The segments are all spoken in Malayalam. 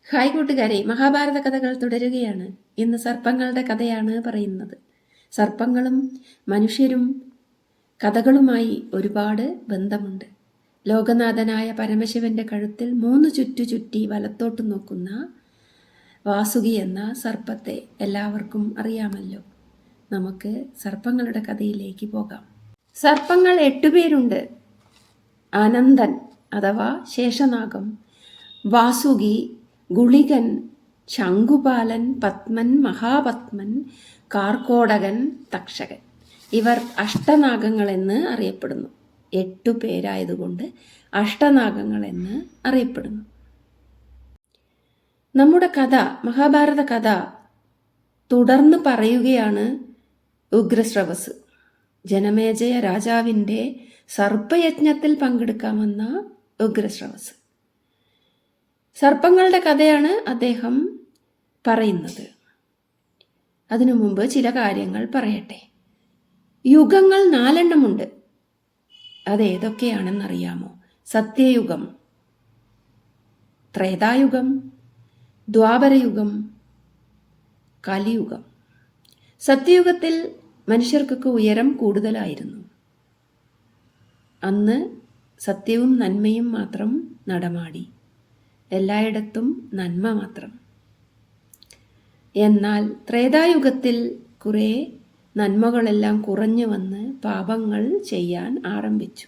ഹായ് കൂട്ടുകാരെ, മഹാഭാരത കഥകൾ തുടരുകയാണ്. ഇന്ന് സർപ്പങ്ങളുടെ കഥയാണ് പറയുന്നത്. സർപ്പങ്ങളും മനുഷ്യരും കഥകളുമായി ഒരുപാട് ബന്ധമുണ്ട്. ലോകനാഥനായ പരമശിവന്റെ കഴുത്തിൽ 3 ചുറ്റു ചുറ്റി വലത്തോട്ട് നോക്കുന്ന വാസുകി എന്ന സർപ്പത്തെ എല്ലാവർക്കും അറിയാമല്ലോ. നമുക്ക് സർപ്പങ്ങളുടെ കഥയിലേക്ക് പോകാം. സർപ്പങ്ങൾ 8 പേരുണ്ട്. അനന്തൻ അഥവാ ശേഷനാഗം, വാസുകി, ഗുളികൻ, ശംഖുപാലൻ, പത്മൻ, മഹാപത്മൻ, കാർക്കോടകൻ, തക്ഷകൻ. ഇവർ അഷ്ടനാഗങ്ങളെന്ന് അറിയപ്പെടുന്നു. 8 പേരായതുകൊണ്ട് അഷ്ടനാഗങ്ങളെന്ന് അറിയപ്പെടുന്നു. നമ്മുടെ കഥ, മഹാഭാരത കഥ തുടർന്ന് പറയുകയാണ് ഉഗ്രശ്രവസ്. ജനമേജയ രാജാവിൻ്റെ സർപ്പയജ്ഞത്തിൽ പങ്കെടുക്കാമെന്ന ഉഗ്രശ്രവസ്. സർപ്പങ്ങളുടെ കഥയാണ് അദ്ദേഹം പറയുന്നത്. അതിനു മുമ്പ് ചില കാര്യങ്ങൾ പറയട്ടെ. യുഗങ്ങൾ 4 എണ്ണമുണ്ട്. അതേതൊക്കെയാണെന്നറിയാമോ? സത്യയുഗം, ത്രേതായുഗം, ദ്വാപരയുഗം, കലിയുഗം. സത്യയുഗത്തിൽ മനുഷ്യർക്കൊക്കെ ഉയരം കൂടുതലായിരുന്നു. അന്ന് സത്യവും നന്മയും മാത്രം നടമാടി. എല്ലായിടത്തും നന്മ മാത്രം. എന്നാൽ ത്രേതായുഗത്തിൽ കുറേ നന്മകളെല്ലാം കുറഞ്ഞു വന്ന് പാപങ്ങൾ ചെയ്യാൻ ആരംഭിച്ചു.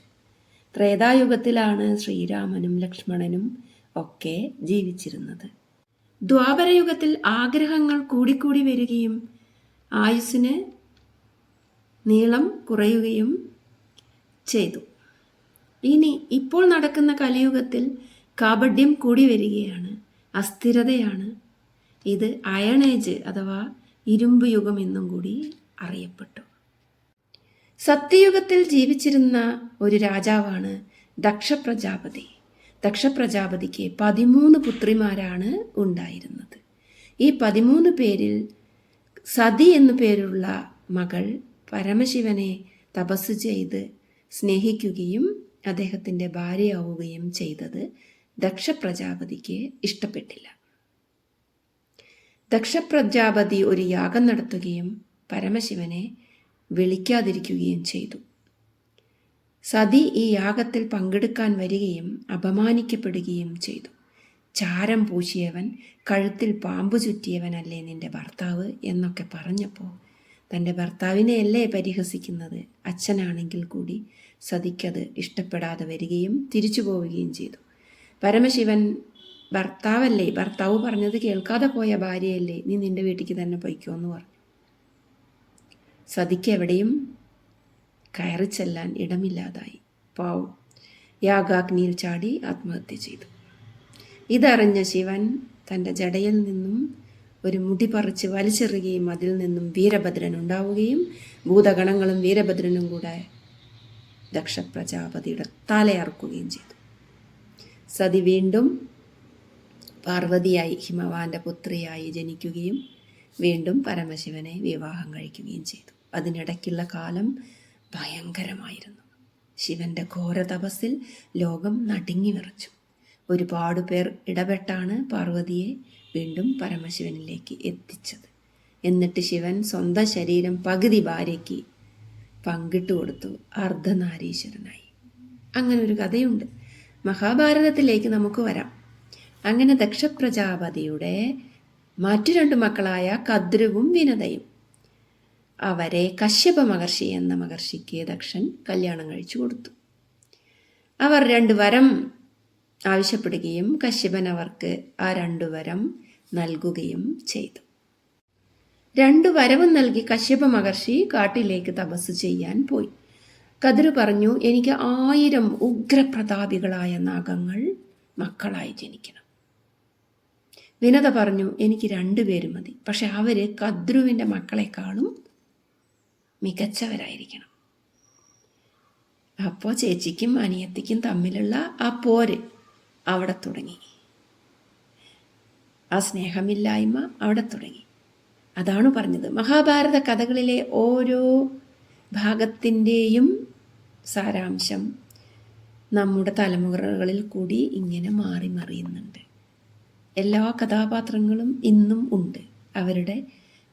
ത്രേതായുഗത്തിലാണ് ശ്രീരാമനും ലക്ഷ്മണനും ഒക്കെ ജീവിച്ചിരുന്നത്. ദ്വാപരയുഗത്തിൽ ആഗ്രഹങ്ങൾ കൂടിക്കൂടി വരികയും ആയുസ്സിന് നീളം കുറയുകയും ചെയ്തു. ഇപ്പോൾ നടക്കുന്ന കലിയുഗത്തിൽ കാപഢ്യം കൂടി വരികയാണ്, അസ്ഥിരതയാണ്. ഇത് അയൺ ഏജ് അഥവാ ഇരുമ്പ് യുഗം എന്നും കൂടി അറിയപ്പെട്ടു. സത്യയുഗത്തിൽ ജീവിച്ചിരുന്ന ഒരു രാജാവാണ് ദക്ഷപ്രജാപതി. ദക്ഷപ്രജാപതിക്ക് 13 പുത്രിമാരാണ് ഉണ്ടായിരുന്നത്. ഈ 13 പേരിൽ സതി എന്നു പേരുള്ള മകൾ പരമശിവനെ തപസ് ചെയ്ത് സ്നേഹിക്കുകയും അദ്ദേഹത്തിൻ്റെ ഭാര്യയാവുകയും ചെയ്തത് ദക്ഷപ്രജാപതിക്ക് ഇഷ്ടപ്പെട്ടില്ല. ദക്ഷപ്രജാപതി ഒരു യാഗം നടത്തുകയും പരമശിവനെ വിളിക്കാതിരിക്കുകയും ചെയ്തു. സതി ഈ യാഗത്തിൽ പങ്കെടുക്കാൻ വരികയും അപമാനിക്കപ്പെടുകയും ചെയ്തു. ചാരം പൂശിയവൻ, കഴുത്തിൽ പാമ്പ് ചുറ്റിയവനല്ലേ നിന്റെ ഭർത്താവ് എന്നൊക്കെ പറഞ്ഞപ്പോൾ തൻ്റെ ഭർത്താവിനെയല്ലേ പരിഹസിക്കുന്നത്. അച്ഛനാണെങ്കിൽ കൂടി സതിക്കത് ഇഷ്ടപ്പെടാതെ വരികയും തിരിച്ചു പോവുകയും ചെയ്തു. പരമശിവൻ ഭർത്താവല്ലേ, ഭർത്താവ് പറഞ്ഞത് കേൾക്കാതെ പോയ ഭാര്യയല്ലേ, നീ നിന്റെ വീട്ടിലേക്ക് തന്നെ പൊയ്ക്കോ എന്ന് പറഞ്ഞു. സതിക്ക് എവിടെയും കയറി ചെല്ലാൻ ഇടമില്ലാതായി. പാവം യാഗാഗ്നിയിൽ ചാടി ആത്മഹത്യ ചെയ്തു. ഇതറിഞ്ഞ ശിവൻ തൻ്റെ ജടയിൽ നിന്നും ഒരു മുടി പറിച്ച് വലിച്ചെറിയുകയും അതിൽ നിന്നും വീരഭദ്രൻ ഉണ്ടാവുകയും ഭൂതഗണങ്ങളും വീരഭദ്രനും കൂടെ ദക്ഷപ്രജാപതിയുടെ തലയറുക്കുകയും ചെയ്തു. സതി വീണ്ടും പാർവതിയായി ഹിമവാന്റെ പുത്രിയായി ജനിക്കുകയും വീണ്ടും പരമശിവനെ വിവാഹം കഴിക്കുകയും ചെയ്തു. അതിനിടയ്ക്കുള്ള കാലം ഭയങ്കരമായിരുന്നു. ശിവന്റെ ഘോര തപസ്സിൽ ലോകം നടുങ്ങി വിറച്ചു. ഒരുപാട് പേർ ഇടപെട്ടാണ് പാർവതിയെ വീണ്ടും പരമശിവനിലേക്ക് എത്തിച്ചത്. എന്നിട്ട് ശിവൻ സ്വന്തം ശരീരം പകുതി ഭാര്യയ്ക്ക് പങ്കിട്ടു കൊടുത്തു. അർദ്ധനാരീശ്വരനായി. അങ്ങനെ ഒരു കഥയുണ്ട്. മഹാഭാരതത്തിലേക്ക് നമുക്ക് വരാം. അങ്ങനെ ദക്ഷപ്രജാപതിയുടെ മറ്റു 2 മക്കളായ കദ്രുവും വിനതയും, അവരെ കശ്യപ മഹർഷി എന്ന മഹർഷിക്ക് ദക്ഷൻ കല്യാണം കഴിച്ചു കൊടുത്തു. അവർ 2 വരം ആവശ്യപ്പെടുകയും കശ്യപൻ അവർക്ക് ആ 2 വരം നൽകുകയും ചെയ്തു. 2 വരവും നൽകി കശ്യപ മഹർഷി കാട്ടിലേക്ക് തപസ് ചെയ്യാൻ പോയി. കദ്രു പറഞ്ഞു, എനിക്ക് 1000 ഉഗ്രപ്രതാപികളായ നാഗങ്ങൾ മക്കളായി ജനിക്കണം. വിനത പറഞ്ഞു, എനിക്ക് 2 പേര് മതി, പക്ഷെ അവര് കദ്രുവിൻ്റെ മക്കളെക്കാളും മികച്ചവരായിരിക്കണം. അപ്പോൾ ചേച്ചിക്കും അനിയത്തിക്കും തമ്മിലുള്ള ആ പോര് അവിടെ തുടങ്ങി. ആ സ്നേഹമില്ലായ്മ അവിടെ തുടങ്ങി. അതാണ് പറഞ്ഞത്, മഹാഭാരത കഥകളിലെ ഓരോ ഭാഗത്തിൻ്റെയും സാരാംശം നമ്മുടെ തലമുറകളിൽ കൂടി ഇങ്ങനെ മാറി മറിയുന്നുണ്ട്. എല്ലാ കഥാപാത്രങ്ങളും ഇന്നും ഉണ്ട്, അവരുടെ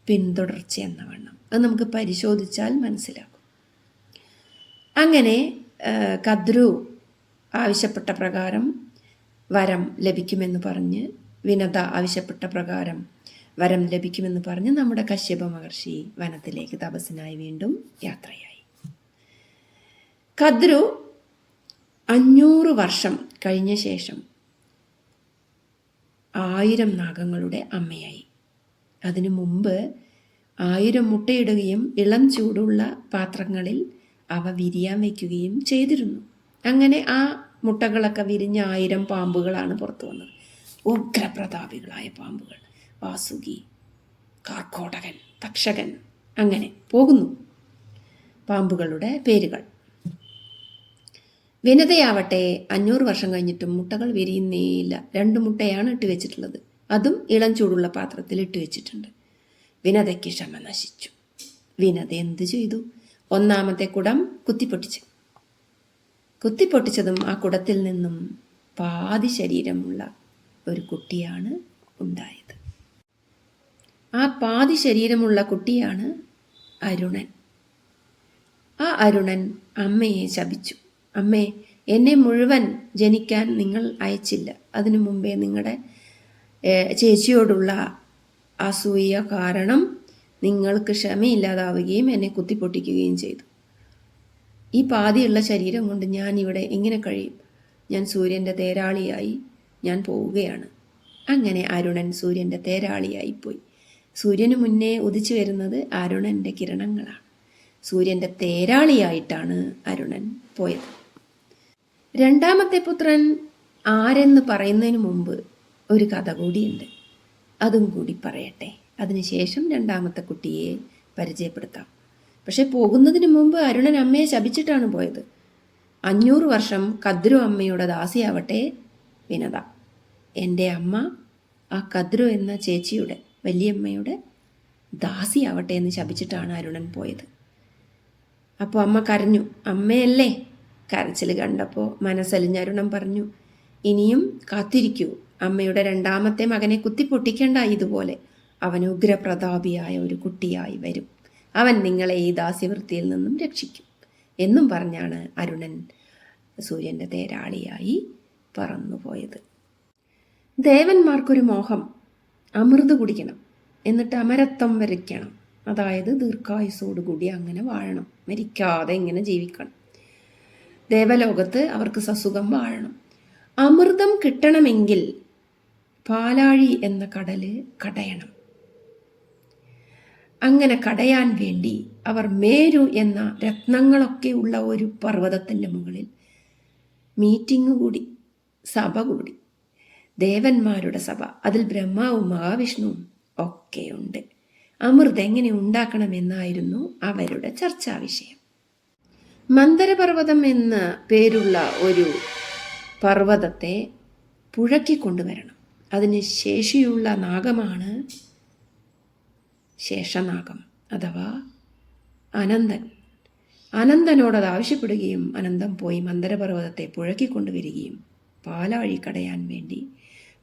പിന്തുടർച്ച എന്ന വണ്ണം. അത് നമുക്ക് പരിശോധിച്ചാൽ മനസ്സിലാകും. അങ്ങനെ കദ്രു ആവശ്യപ്പെട്ട പ്രകാരം വരം ലഭിക്കുമെന്ന് പറഞ്ഞ്, വിനത ആവശ്യപ്പെട്ട പ്രകാരം വരം ലഭിക്കുമെന്ന് പറഞ്ഞ് നമ്മുടെ കശ്യപ മഹർഷി വനത്തിലേക്ക് തപസ്സിനായി വീണ്ടും യാത്രയായി. കദ്രു 500 വർഷം കഴിഞ്ഞ ശേഷം 1000 നാഗങ്ങളുടെ അമ്മയായി. അതിനു മുമ്പ് 1000 മുട്ടയിടുകയും ഇളം ചൂടുള്ള പാത്രങ്ങളിൽ അവ വിരിയാൻ വയ്ക്കുകയും ചെയ്തിരുന്നു. അങ്ങനെ ആ മുട്ടകളൊക്കെ വിരിഞ്ഞ 1000 പാമ്പുകളാണ് പുറത്തു വന്നത്. ഉഗ്രപ്രതാപികളായ പാമ്പുകൾ. വാസുകി, കാർക്കോടകൻ, തക്ഷകൻ, അങ്ങനെ പോകുന്നു പാമ്പുകളുടെ പേരുകൾ. വിനതയാവട്ടെ 500 വർഷം കഴിഞ്ഞിട്ടും മുട്ടകൾ വിരിയുന്നേയില്ല. 2 മുട്ടയാണ് ഇട്ട് വെച്ചിട്ടുള്ളത്. അതും ഇളം ചൂടുള്ള പാത്രത്തിൽ ഇട്ട് വെച്ചിട്ടുണ്ട്. വിനതയ്ക്ക് ക്ഷമ നശിച്ചു. വിനത എന്ത് ചെയ്തു? 1ാമത്തെ കുടം കുത്തിപ്പൊട്ടിച്ചതും ആ കുടത്തിൽ നിന്നും പാതി ശരീരമുള്ള ഒരു കുട്ടിയാണ് ഉണ്ടായത്. ആ പാതി ശരീരമുള്ള കുട്ടിയാണ് അരുണൻ. ആ അരുണൻ അമ്മയെ ശപിച്ചു. അമ്മേ, എന്നെ മുഴുവൻ ജനിക്കാൻ നിങ്ങൾ അയച്ചില്ല. അതിനു മുമ്പേ നിങ്ങളുടെ ചേച്ചിയോടുള്ള അസൂയ കാരണം നിങ്ങൾക്ക് ക്ഷമയില്ലാതാവുകയും എന്നെ കുത്തിപ്പൊട്ടിക്കുകയും ചെയ്തു. ഈ പാതിയുള്ള ശരീരം കൊണ്ട് ഞാൻ ഇവിടെ എങ്ങനെ കഴിയും? ഞാൻ സൂര്യൻ്റെ തേരാളിയായി ഞാൻ പോവുകയാണ്. അങ്ങനെ അരുണൻ സൂര്യൻ്റെ തേരാളിയായിപ്പോയി. സൂര്യന് മുന്നേ ഉദിച്ചു വരുന്നത് അരുണൻ്റെ കിരണങ്ങളാണ്. സൂര്യൻ്റെ തേരാളിയായിട്ടാണ് അരുണൻ പോയത്. 2ാമത്തെ പുത്രൻ ആരെന്ന് പറയുന്നതിന് മുമ്പ് ഒരു കഥ കൂടിയുണ്ട്. അതും കൂടി പറയട്ടെ. അതിനുശേഷം 2ാമത്തെ കുട്ടിയെ പരിചയപ്പെടുത്താം. പക്ഷെ പോകുന്നതിന് മുമ്പ് അരുണൻ അമ്മയെ ശപിച്ചിട്ടാണ് പോയത്. 500 വർഷം കദ്രു അമ്മയുടെ ദാസിയാവട്ടെ വിനത. എൻ്റെ അമ്മ ആ കദ്രു എന്ന ചേച്ചിയുടെ, വലിയമ്മയുടെ ദാസിയാവട്ടെ എന്ന് ശപിച്ചിട്ടാണ് അരുണൻ പോയത്. അപ്പോൾ അമ്മ കരഞ്ഞു. അമ്മയല്ലേ? കരച്ചിൽ കണ്ടപ്പോൾ മനസ്സലിഞ്ഞ അരുണൻ പറഞ്ഞു, ഇനിയും കാത്തിരിക്കൂ. അമ്മയുടെ 2ാമത്തെ മകനെ കുത്തിപ്പൊട്ടിക്കേണ്ട. ഇതുപോലെ അവൻ ഉഗ്രപ്രതാപിയായ ഒരു കുട്ടിയായി വരും. അവൻ നിങ്ങളെ ഈ ദാസ്യവൃത്തിയിൽ നിന്നും രക്ഷിക്കും എന്നും പറഞ്ഞാണ് അരുണൻ സൂര്യൻ്റെ തേരാളിയായി പറന്നുപോയത്. ദേവന്മാർക്കൊരു മോഹം, അമൃത് കുടിക്കണം, എന്നിട്ട് അമരത്വം വരിക്കണം. അതായത് ദീർഘായുസോടുകൂടി അങ്ങനെ വാഴണം, മരിക്കാതെ ഇങ്ങനെ ജീവിക്കണം. ദേവലോകത്ത് അവർക്ക് സസുഖം വാഴണം. അമൃതം കിട്ടണമെങ്കിൽ പാലാഴി എന്ന കടല് കടയണം. അങ്ങനെ കടയാൻ വേണ്ടി അവർ മേരു എന്ന രത്നങ്ങളൊക്കെ ഉള്ള ഒരു പർവ്വതത്തിൻ്റെ മുകളിൽ മീറ്റിംഗ് കൂടി, സഭ കൂടി. ദേവന്മാരുടെ സഭ. അതിൽ ബ്രഹ്മാവും മഹാവിഷ്ണുവും ഒക്കെയുണ്ട്. അമൃത് എങ്ങനെ ഉണ്ടാക്കണമെന്നായിരുന്നു അവരുടെ ചർച്ചാ വിഷയം. മന്ദരപർവ്വതം എന്ന പേരുള്ള ഒരു പർവ്വതത്തെ പുഴക്കി കൊണ്ടുവരണം. അതിന് ശേഷിയുള്ള നാഗമാണ് ശേഷനാഗം അഥവാ അനന്തൻ. അനന്തനോടത് ആവശ്യപ്പെടുകയും അനന്തം പോയി മന്ദരപർവ്വതത്തെ പുഴക്കിക്കൊണ്ടുവരികയും പാലാഴി കടയാൻ വേണ്ടി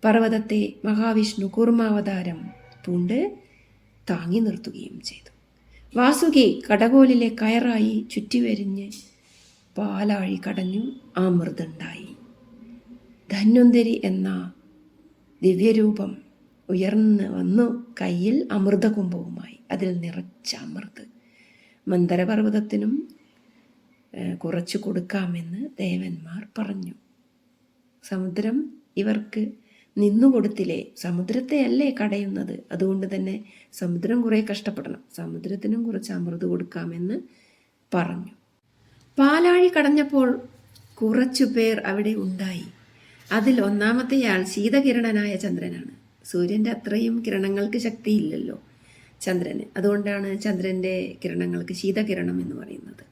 പർവ്വതത്തെ മഹാവിഷ്ണു കൂർമാവതാരം പൂണ്ട് താങ്ങി നിർത്തുകയും ചെയ്തു. വാസുകി കടകോലിലെ കയറായി ചുറ്റിവരിഞ്ഞ് പാലാഴി കടഞ്ഞു. അമൃതുണ്ടായി. ധന്വന്തരി എന്ന ദിവ്യരൂപം ഉയർന്ന് വന്നു കയ്യിൽ അമൃതകുംഭവുമായി. അതിൽ നിറച്ച അമൃത് മന്ദരപർവ്വതത്തിനും കുറച്ചു കൊടുക്കാമെന്ന് ദേവന്മാർ പറഞ്ഞു. സമുദ്രം ഇവർക്ക് നിന്നുകൊടുത്തില്ലേ? സമുദ്രത്തെ അല്ലേ കടയുന്നത്? അതുകൊണ്ട് തന്നെ സമുദ്രം കുറേ കഷ്ടപ്പെടണം. സമുദ്രത്തിനും കുറച്ച് അമൃത് കൊടുക്കാമെന്ന് പറഞ്ഞു. പാലാഴി കടഞ്ഞപ്പോൾ കുറച്ചു പേർ അവിടെ ഉണ്ടായി. അതിൽ 1ാമത്തെയാൾ ശീതകിരണനായ ചന്ദ്രനാണ്. സൂര്യൻ്റെ അത്രയും കിരണങ്ങൾക്ക് ശക്തിയില്ലല്ലോ ചന്ദ്രന്. അതുകൊണ്ടാണ് ചന്ദ്രൻ്റെ കിരണങ്ങൾക്ക് ശീതകിരണം എന്ന് പറയുന്നത്.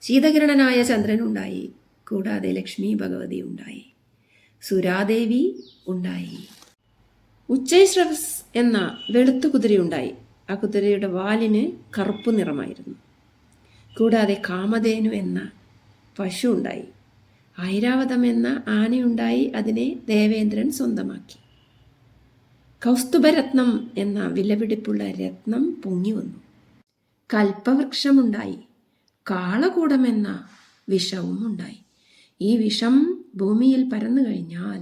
ശീതകിരണനായ ചന്ദ്രൻ ഉണ്ടായി. കൂടാതെ ലക്ഷ്മി ഭഗവതി ഉണ്ടായി. സുരാദേവി ഉണ്ടായി. ഉച്ചൈശ്രവസ് എന്ന വെളുത്തു കുതിരയുണ്ടായി. ആ കുതിരയുടെ വാലിന് കറുപ്പ് നിറമായിരുന്നു. കൂടാതെ കാമധേനു എന്ന പശു ഉണ്ടായി. ഐരാവതം എന്ന ആനയുണ്ടായി. അതിനെ ദേവേന്ദ്രൻ സ്വന്തമാക്കി. കൗസ്തുഭരത്നം എന്ന വിലപിടിപ്പുള്ള രത്നം പൊങ്ങി വന്നു. കൽപ്പവൃക്ഷമുണ്ടായി. കാളകൂടമെന്ന വിഷവും ഉണ്ടായി. ഈ വിഷം ഭൂമിയിൽ പരന്നു കഴിഞ്ഞാൽ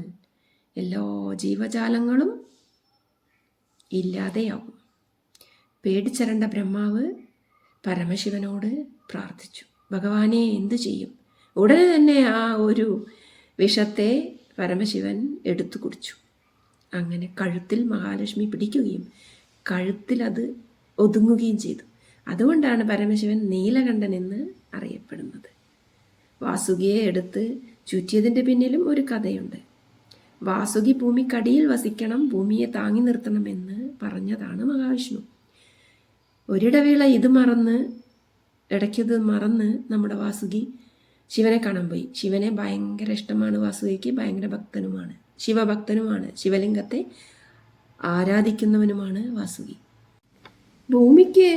എല്ലാ ജീവജാലങ്ങളും ഇല്ലാതെയാവും. പേടിച്ചരണ്ട ബ്രഹ്മാവ് പരമശിവനോട് പ്രാർത്ഥിച്ചു, ഭഗവാനെ എന്തു ചെയ്യും? ഉടനെ തന്നെ ആ ഒരു വിഷത്തെ പരമശിവൻ എടുത്തു കുടിച്ചു. അങ്ങനെ കഴുത്തിൽ മഹാലക്ഷ്മി പിടിക്കുകയും കഴുത്തിൽ അത് ഒതുങ്ങുകയും ചെയ്തു. അതുകൊണ്ടാണ് പരമശിവൻ നീലകണ്ഠൻ എന്ന് അറിയപ്പെടുന്നത്. വാസുകിയെ എടുത്ത് ചുറ്റിയതിൻ്റെ പിന്നിലും ഒരു കഥയുണ്ട്. വാസുകി ഭൂമിക്കടിയിൽ വസിക്കണം, ഭൂമിയെ താങ്ങി നിർത്തണമെന്ന് പറഞ്ഞതാണ് മഹാവിഷ്ണു. ഒരിടവേള ഇടയ്ക്കത് മറന്ന് നമ്മുടെ വാസുകി ശിവനെ കാണാൻ പോയി. ശിവനെ ഭയങ്കര ഇഷ്ടമാണ് വാസുകിക്ക്, ഭയങ്കര ഭക്തനുമാണ്, ശിവഭക്തനുമാണ്, ശിവലിംഗത്തെ ആരാധിക്കുന്നവനുമാണ് വാസുകി. ഭൂമിക്ക്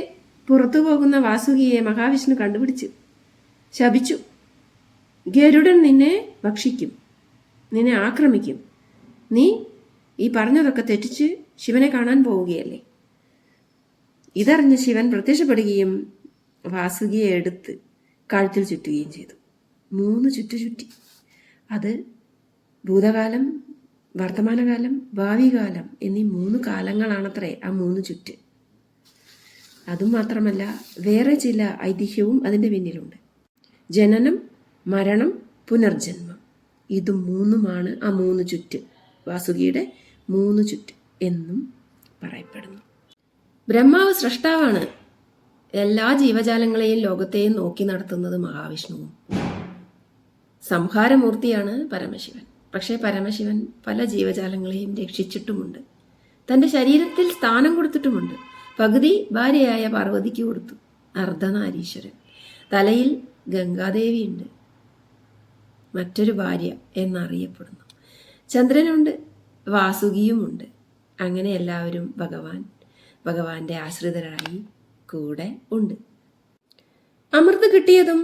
പുറത്തു പോകുന്ന വാസുകിയെ മഹാവിഷ്ണു കണ്ടുപിടിച്ച് ശപിച്ചു. ഗരുഡൻ നിന്നെ ഭക്ഷിക്കും, നിന്നെ ആക്രമിക്കും. നീ ഈ പറഞ്ഞതൊക്കെ തെറ്റിച്ച് ശിവനെ കാണാൻ പോവുകയല്ലേ. ഇതറിഞ്ഞ് ശിവൻ പ്രത്യക്ഷപ്പെടുകയും വാസുകിയെ എടുത്ത് കഴുത്തിൽ ചുറ്റുകയും ചെയ്തു. 3 ചുറ്റി. അത് ഭൂതകാലം, വർത്തമാനകാലം, ഭാവി കാലം എന്നീ 3 കാലങ്ങളാണത്രേ ആ 3 ചുറ്റ്. അതുമാത്രമല്ല, വേറെ ചില ഐതിഹ്യവും അതിൻ്റെ പിന്നിലുണ്ട്. ജനനം, മരണം, പുനർജന്മം, ഇത് 3ഉമാണ് ആ 3 ചുറ്റ്, വാസുകിയുടെ 3 ചുറ്റ് എന്നും പറയപ്പെടുന്നു. ബ്രഹ്മാവ് സൃഷ്ടാവാണ്. എല്ലാ ജീവജാലങ്ങളെയും ലോകത്തെയും നോക്കി നടത്തുന്നത് മഹാവിഷ്ണുവും. സംഹാരമൂർത്തിയാണ് പരമശിവൻ. പക്ഷേ പരമശിവൻ പല ജീവജാലങ്ങളെയും രക്ഷിച്ചിട്ടുമുണ്ട്. തൻ്റെ ശരീരത്തിൽ സ്ഥാനം കൊടുത്തിട്ടുമുണ്ട്. പകുതി ഭാര്യയായ പാർവതിക്ക് കൊടുത്തു, അർദ്ധനാരീശ്വരൻ. തലയിൽ ഗംഗാദേവിയുണ്ട്, മറ്റൊരു ഭാര്യ എന്നറിയപ്പെടുന്നു. ചന്ദ്രനുണ്ട്, വാസുകിയുമുണ്ട്. അങ്ങനെ എല്ലാവരും ഭഗവാന്റെ ആശ്രിതരായി കൂടെ ഉണ്ട്. അമൃത് കിട്ടിയതും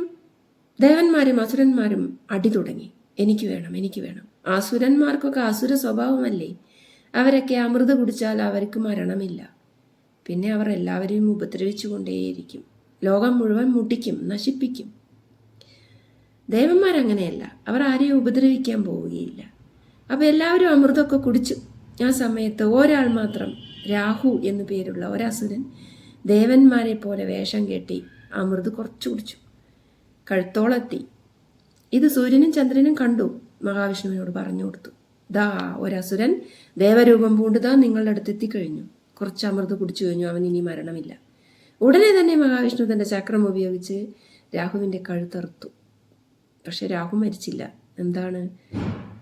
ദേവന്മാരും അസുരന്മാരും അടി തുടങ്ങി. എനിക്ക് വേണം. ആസുരന്മാർക്കൊക്കെ അസുര സ്വഭാവമല്ലേ. അവരൊക്കെ അമൃത് കുടിച്ചാൽ അവർക്ക് മരണമില്ല. പിന്നെ അവർ എല്ലാവരെയും ഉപദ്രവിച്ചു കൊണ്ടേയിരിക്കും. ലോകം മുഴുവൻ മുട്ടിക്കും, നശിപ്പിക്കും. ദേവന്മാരങ്ങനെയല്ല, അവർ ആരെയും ഉപദ്രവിക്കാൻ പോവുകയില്ല. അപ്പോൾ എല്ലാവരും അമൃതമൊക്കെ കുടിച്ചു. ആ സമയത്ത് ഒരാൾ മാത്രം, രാഹു എന്നു പേരുള്ള ഒരസുരൻ, ദേവന്മാരെ പോലെ വേഷം കെട്ടി അമൃത് കുറച്ചു കുടിച്ചു. കഴുത്തോളെത്തി. ഇത് സൂര്യനും ചന്ദ്രനും കണ്ടു. മഹാവിഷ്ണുവിനോട് പറഞ്ഞു കൊടുത്തു, ദാ ഒരസുരൻ ദേവരൂപം പൂണ്ടുതാ നിങ്ങളുടെ അടുത്ത് എത്തിക്കഴിഞ്ഞു. കുറച്ച് അമൃത് കുടിച്ചു കഴിഞ്ഞു, അവൻ ഇനി മരണമില്ല. ഉടനെ തന്നെ മഹാവിഷ്ണു തൻ്റെ ചക്രം ഉപയോഗിച്ച് രാഹുവിൻ്റെ കഴുത്തറുത്തു. പക്ഷെ രാഹു മരിച്ചില്ല. എന്താണ്?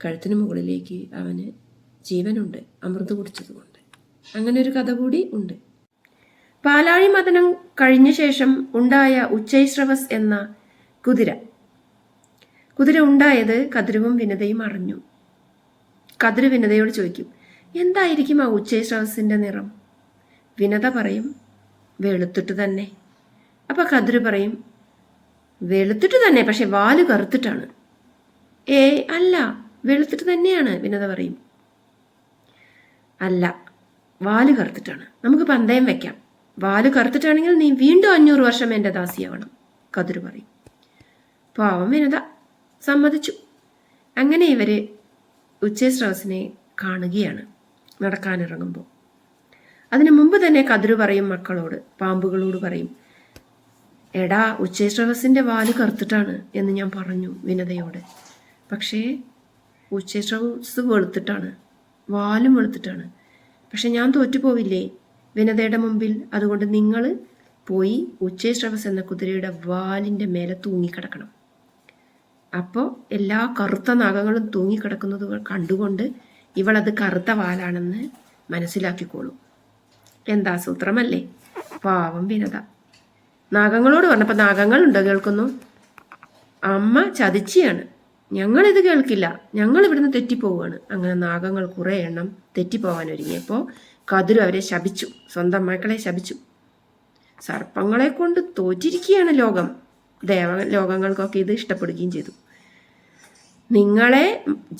കഴുത്തിന് മുകളിലേക്ക് അവന് ജീവനുണ്ട്, അമൃത് കുടിച്ചതുകൊണ്ട്. അങ്ങനെ ഒരു കഥ കൂടി ഉണ്ട്. പാലാഴി മദനം കഴിഞ്ഞ ശേഷം ഉണ്ടായ ഉച്ചൈശ്രവസ് എന്ന കുതിര ഉണ്ടായത് കതിരവും വിനതയും അറിഞ്ഞു. കതിര് വിനതയോട് ചോദിക്കും, എന്തായിരിക്കും ആ ഉച്ചൈശ്രവസിന്റെ നിറം? വിനത പറയും, വെളുത്തിട്ട് തന്നെ. അപ്പൊ കതിര് പറയും, വെളുത്തിട്ട് തന്നെ, പക്ഷെ വാല് കറുത്തിട്ടാണ്. അല്ല, വെളുത്തിട്ട് തന്നെയാണ്. വിനത പറയും, അല്ല, വാല് കറുത്തിട്ടാണ്. നമുക്ക് പന്തയം വെക്കാം. വാല് കറുത്തിട്ടാണെങ്കിൽ നീ വീണ്ടും 500 വർഷം എൻ്റെ ദാസിയാവണം. കതിര് പറയും. പാവം വിനത സമ്മതിച്ചു. അങ്ങനെ ഇവര് ഉച്ചൈശ്രവസിനെ കാണുകയാണ് നടക്കാനിറങ്ങുമ്പോൾ. അതിനു മുമ്പ് തന്നെ കതിര് പറയും മക്കളോട്, പാമ്പുകളോട് പറയും, എടാ, ഉച്ചൈശ്രവസിന്റെ വാല് കറുത്തിട്ടാണ് എന്ന് ഞാൻ പറഞ്ഞു വിനതയോട്. പക്ഷേ ഉച്ചൈശ്രവസ് വെളുത്തിട്ടാണ്, വാലും വെളുത്തിട്ടാണ്. പക്ഷെ ഞാൻ തോറ്റുപോവില്ലേ വിനതയുടെ മുമ്പിൽ? അതുകൊണ്ട് നിങ്ങൾ പോയി ഉച്ചൈശ്രവസ് എന്ന കുതിരയുടെ വാലിൻ്റെ മേലെ തൂങ്ങിക്കിടക്കണം. അപ്പോൾ എല്ലാ കറുത്ത നാഗങ്ങളും തൂങ്ങിക്കിടക്കുന്നത് കണ്ടുകൊണ്ട് ഇവളത് കറുത്ത വാലാണെന്ന് മനസ്സിലാക്കിക്കോളും. എന്താ സൂത്രമല്ലേ? പാവം വിനത നാഗങ്ങളോട് പറഞ്ഞപ്പോൾ, നാഗങ്ങളുണ്ടോ കേൾക്കുന്നു? അമ്മ ചതിച്ചിയാണ്, ഞങ്ങളിത് കേൾക്കില്ല, ഞങ്ങൾ ഇവിടുന്ന് തെറ്റിപ്പോവുകയാണ്. അങ്ങനെ നാഗങ്ങൾ കുറേ എണ്ണം തെറ്റിപ്പോവാൻ ഒരുങ്ങിയപ്പോൾ കതിരു അവരെ ശപിച്ചു, സ്വന്തം മക്കളെ ശപിച്ചു. സർപ്പങ്ങളെ കൊണ്ട് തോറ്റിരിക്കുകയാണ് ലോകം. ലോകങ്ങൾക്കൊക്കെ ഇത് ഇഷ്ടപ്പെടുകയും ചെയ്തു. നിങ്ങളെ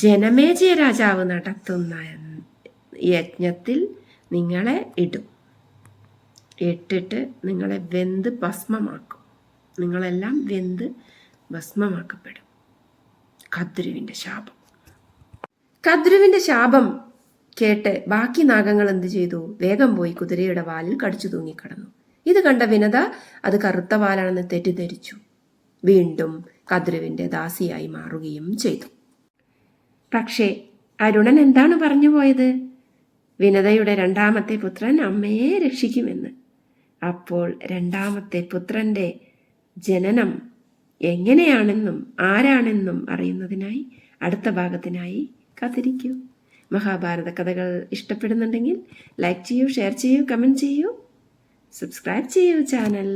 ജനമേജയ രാജാവ് നടത്തുന്ന യജ്ഞത്തിൽ നിങ്ങളെ ഇടും. ഇട്ടിട്ട് നിങ്ങളെ വെന്ത് ഭസ്മമാക്കും. നിങ്ങളെല്ലാം വെന്ത് ഭസ്മമാക്കപ്പെടും. കദ്രുവിൻ്റെ ശാപം. കദ്രുവിൻ്റെ ശാപം കേട്ട് ബാക്കി നാഗങ്ങൾ എന്ത് ചെയ്തു? വേഗം പോയി കുതിരയുടെ വാലിൽ കടിച്ചു തൂങ്ങിക്കിടന്നു. ഇത് കണ്ട വിനത അത് കറുത്ത വാലാണെന്ന് തെറ്റിദ്ധരിച്ചു. വീണ്ടും കദ്രുവിൻ്റെ ദാസിയായി മാറുകയും ചെയ്തു. പക്ഷേ അരുണൻ എന്താണ് പറഞ്ഞു പോയത്? വിനതയുടെ രണ്ടാമത്തെ പുത്രൻ അമ്മയെ രക്ഷിക്കുമെന്ന്. അപ്പോൾ രണ്ടാമത്തെ പുത്രൻ്റെ ജനനം എങ്ങനെയാണെന്നും ആരാണെന്നും അറിയുന്നതിനായി അടുത്ത ഭാഗത്തിനായി കാത്തിരിക്കൂ. മഹാഭാരത കഥകൾ ഇഷ്ടപ്പെടുന്നുണ്ടെങ്കിൽ ലൈക്ക് ചെയ്യൂ, ഷെയർ ചെയ്യൂ, കമൻറ്റ് ചെയ്യൂ, സബ്സ്ക്രൈബ് ചെയ്യൂ ചാനൽ.